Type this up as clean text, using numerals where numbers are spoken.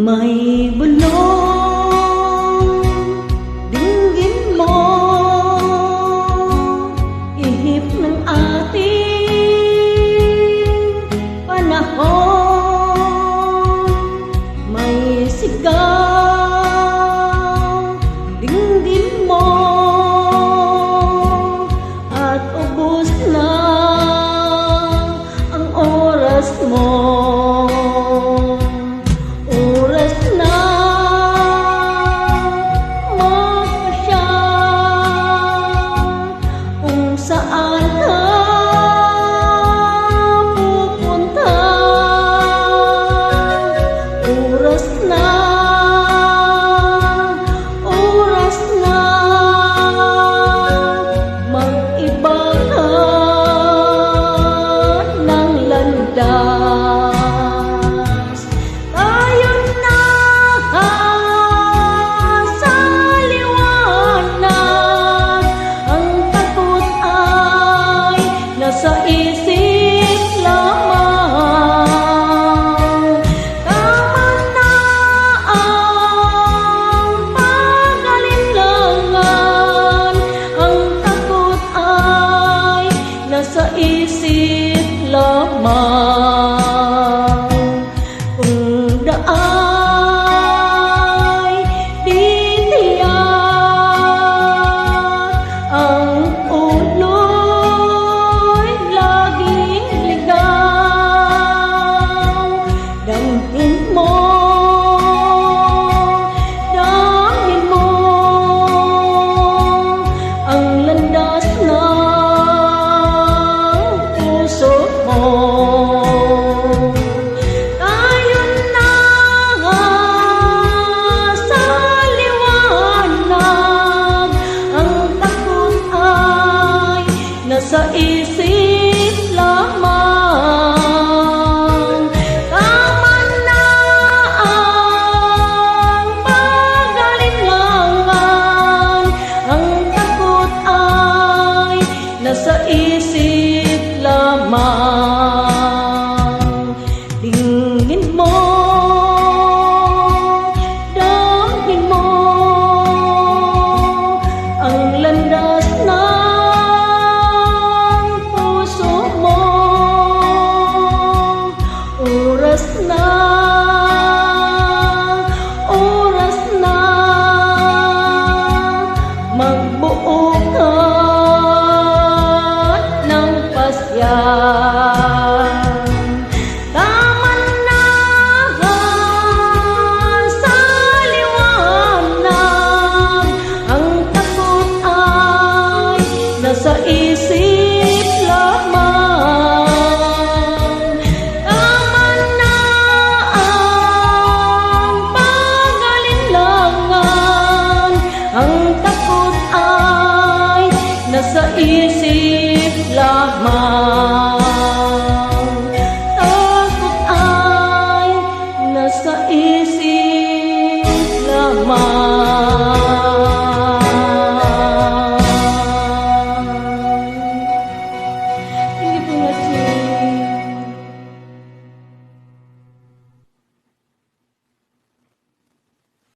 may bulong, dinggin mo, ihip ng ating panahon. May sigaw, dinggin mo, at ubos na ang oras mo. Isip lamang kung daay titiyak ang ulo'y laging ligaw. Damhin mo ang landas na tayo na sa liwanag. Ang takot ay nasa isip lamang. Tama na ang pag-alinlangan. Ang takot ay nasa isip lamang. Tingin mo, damhin mo ang landas ng puso mo. Oras na magbuo ka ng pasyan. Tama na sa liwanag. Ang takot ay nasa isip lamang. Tama na ang pag-alinlangan. Ang takot ay nasa isip lamang. Takot ay nasa isip lamang.